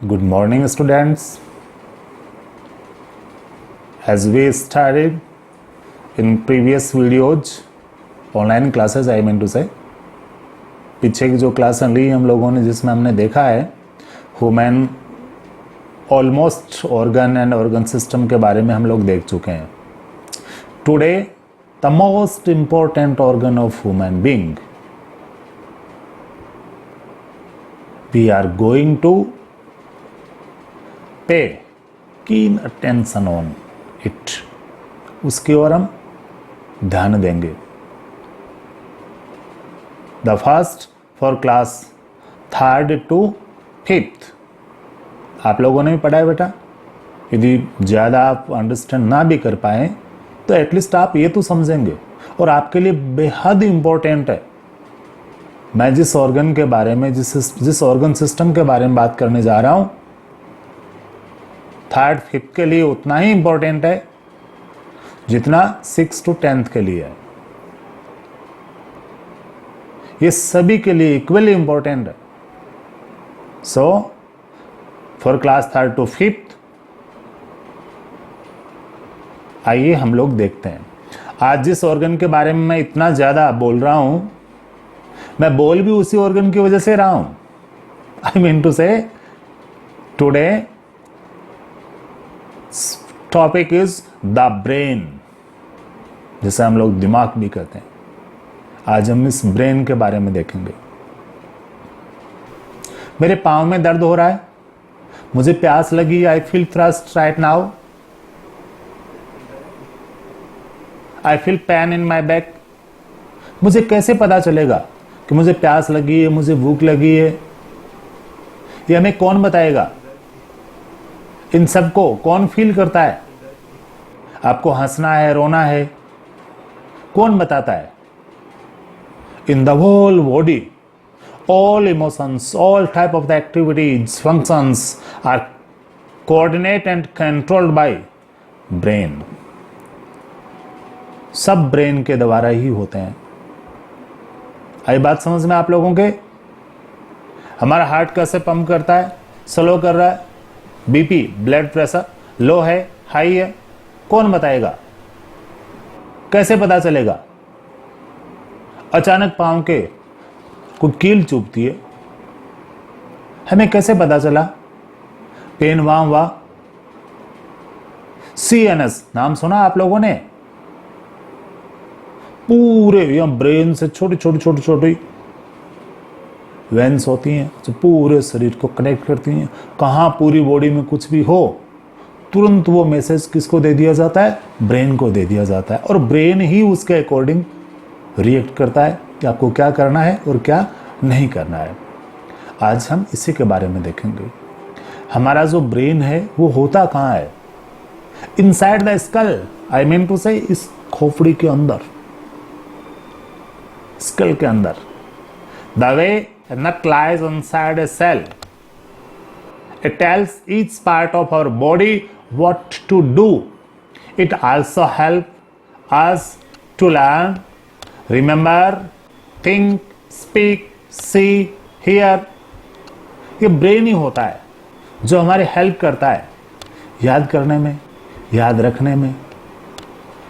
Good morning, students. As we started in previous videos, online classes I mean to say, पीछे की जो class ली हम लोगों ने जिसमें हमने देखा है human almost organ and organ system के बारे में हम लोग देख चुके हैं. Today the most important organ of human being we are going to pay keen attention on it. उसकी ओर हम ध्यान देंगे. The first for class 3rd to 5th आप लोगों ने भी पढ़ा है बेटा. यदि ज़्यादा आप अंडरस्टैंड ना भी कर पाए तो एटलीस्ट आप ये तो समझेंगे और आपके लिए बेहद इम्पोर्टेंट है. मैं जिस ऑर्गन के बारे में जिस ऑर्गन सिस्टम के बारे में बात करने जा रहा हूं 3rd 5th के लिए उतना ही इंपॉर्टेंट है जितना 6th to 10th के लिए है. ये सभी के लिए इक्वली इंपॉर्टेंट है. So for class 3rd to 5th आइए हम लोग देखते हैं. आज जिस ऑर्गन के बारे में मैं इतना ज्यादा बोल रहा हूं मैं बोल भी उसी ऑर्गन की वजह से रहा हूं. आई मीन टू से today topic is the brain, जिसे हम लोग दिमाग भी कहते हैं. आज हम इस ब्रेन के बारे में देखेंगे. मेरे पाँव में दर्द हो रहा है, मुझे प्यास लगी, I feel thrust right now, I feel pain in my back. मुझे कैसे पता चलेगा कि मुझे प्यास लगी है, मुझे भूख लगी है? ये हमें कौन बताएगा? इन सबको कौन फील करता है? आपको हंसना है, रोना है, कौन बताता है? In the whole body all emotions, all type of the activities, functions are coordinated and controlled by brain. सब ब्रेन के द्वारा ही होते हैं. आई बात समझ में आप लोगों के? हमारा हार्ट कैसे पंप करता है? स्लो कर रहा है, बीपी ब्लड प्रेशर लो है, हाई है, कौन बताएगा? कैसे पता चलेगा? अचानक पांव के कोई कील चुभती है, हमें कैसे पता चला? पेन वहां हुआ. CNS नाम सुना आप लोगों ने? पूरे यहां ब्रेन से छोटी छोटी छोटी छोटी वेन्स होती हैं जो पूरे शरीर को कनेक्ट करती हैं. कहां पूरी बॉडी में कुछ भी हो तुरंत वो मैसेज किसको दे दिया जाता है? ब्रेन को दे दिया जाता है. और ब्रेन ही उसके अकॉर्डिंग रिएक्ट करता है कि आपको क्या करना है और क्या नहीं करना है. आज हम इसी के बारे में देखेंगे. हमारा जो ब्रेन है वो होता कहाँ है? Inside the skull, I mean to say इस खोपड़ी के अंदर, स्कल के अंदर. The walnut lies inside a shell, it tells each part of our body what to do. It also help us to learn, remember, think, speak, see, hear. ये brain ही होता है जो हमारी हेल्प करता है याद करने में, याद रखने में,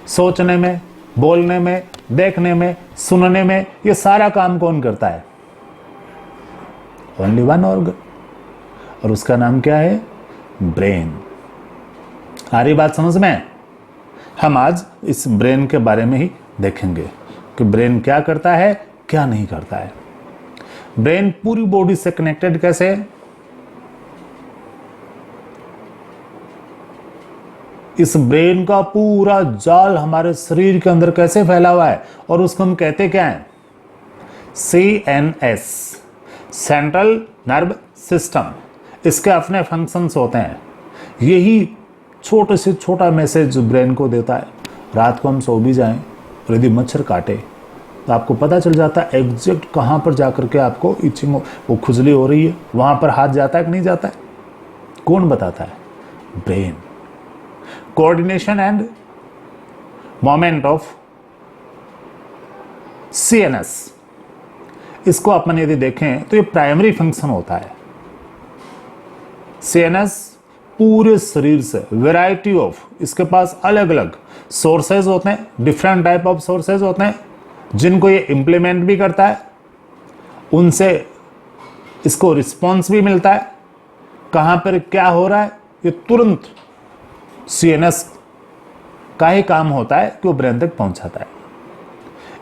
सोचने में, बोलने में, देखने में, सुनने में. ये सारा काम कौन करता है? ओनली वन ऑर्गन, और उसका नाम क्या है? ब्रेन. आ रही बात समझ में? हम आज इस ब्रेन के बारे में ही देखेंगे कि ब्रेन क्या करता है, क्या नहीं करता है. ब्रेन पूरी बॉडी से कनेक्टेड कैसे है? इस ब्रेन का पूरा जाल हमारे शरीर के अंदर कैसे फैला हुआ है और उसको हम कहते क्या है? CNS, central nerve system. इसके अपने फंक्शंस होते हैं. यही छोटे से छोटा मैसेज ब्रेन को देता है. रात को हम सो भी जाएं और यदि मच्छर काटे तो आपको पता चल जाता है एग्जैक्ट कहाँ पर जाकर के आपको इचिंग, वो खुजली हो रही है, वहां पर हाथ जाता है कि नहीं जाता है? कौन बताता है? Brain. Coordination end moment of CNS, इसको अपन यदि देखें तो ये प्राइमरी फंक्शन होता है. सीएनएस पूरे शरीर से वैरायटी ऑफ, इसके पास अलग अलग सोर्सेज होते हैं, डिफरेंट टाइप ऑफ सोर्सेज होते हैं, जिनको ये इम्प्लीमेंट भी करता है, उनसे इसको रिस्पॉन्स भी मिलता है। कहाँ पर क्या हो रहा है ये तुरंत सीएनएस का ही काम होता है कि वो ब्रेन तक पहुंचाता है।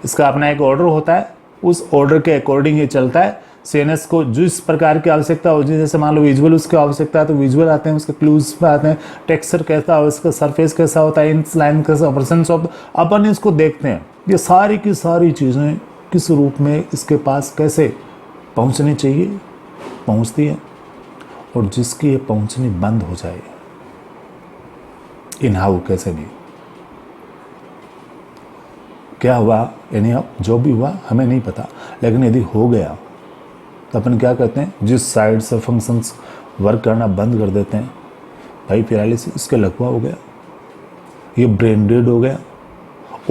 इसका अपना एक ऑर्डर होता है, उस ऑर्डर के अकॉर्डिंग ये चलता है। सीएनएस को जिस प्रकार की आवश्यकता हो, जैसे मान लो विजुअल उसकी आवश्यकता है तो विजुअल आते हैं, उसके क्लूज पे आते हैं, टेक्सचर कैसा हो, इसका सरफेस कैसा होता है, इंस लाइन कैसा ऑपरेशन ऑफ, अपन इसको देखते हैं। ये सारी की सारी चीज़ें किस रूप में इसके पास कैसे पहुंचनी चाहिए, पहुंचती है, और जिसकी ये पहुंचनी बंद हो जाए इन हाउ कैसे भी क्या हुआ, यानी अब जो भी हुआ हमें नहीं पता, लेकिन यदि हो गया तो अपन क्या करते हैं, जिस साइड से फंक्शंस वर्क करना बंद कर देते हैं, भाई पैरालिसिस इसके लकवा हो गया, ये ब्रेन डेड हो गया,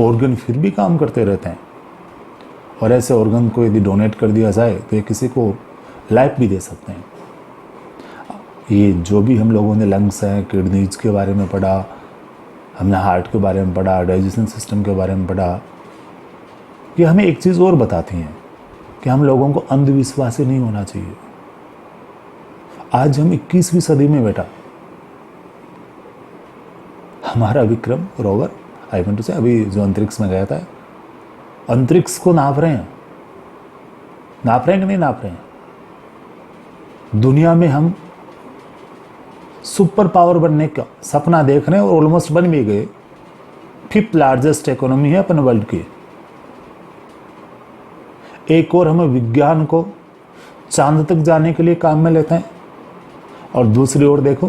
ऑर्गन फिर भी काम करते रहते हैं। और ऐसे ऑर्गन को यदि डोनेट कर दिया जाए तो ये किसी को लाइफ भी दे सकते हैं। ये जो भी हम लोगों ने लंग्स हैं, किडनीज के बारे में पढ़ा, हमने हार्ट के बारे में पढ़ा, डाइजेशन सिस्टम के बारे में पढ़ा, ये हमें एक चीज़ और बताती हैं कि हम लोगों को अंधविश्वासी नहीं होना चाहिए। आज हम 21वीं सदी में बेटा, हमारा विक्रम रोवर अभी जो अंतरिक्ष में गया था, अंतरिक्ष को नाप रहे हैं, नाप रहे हैं कि नहीं नाप रहे हैं। दुनिया में हम सुपर पावर बनने का सपना देख रहे हैं और ऑलमोस्ट बन भी गए। 5th लार्जेस्ट इकोनॉमी है अपने वर्ल्ड की। एक और हमें विज्ञान को चांद तक जाने के लिए काम में लेते हैं, और दूसरी ओर देखो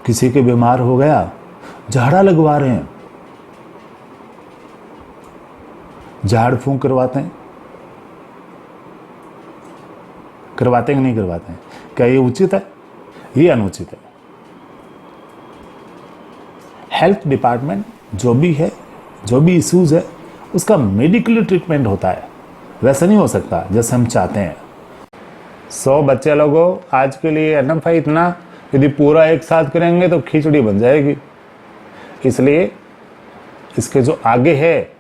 किसी के बीमार हो गया, झाड़ा लगवा रहे हैं, झाड़ फूंक करवाते हैं, करवाते कि नहीं करवाते हैं। क्या ये उचित है? ये अनुचित है। हेल्थ डिपार्टमेंट जो भी है, जो भी इश्यूज है, उसका मेडिकल ट्रीटमेंट होता है, वैसा नहीं हो सकता जैसे हम चाहते हैं। 100 बच्चे लोगों, आज के लिए एनफ है इतना, यदि पूरा एक साथ करेंगे तो खिचड़ी बन जाएगी। इसलिए इसके जो आगे है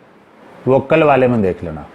वो कल वाले में देख लेना।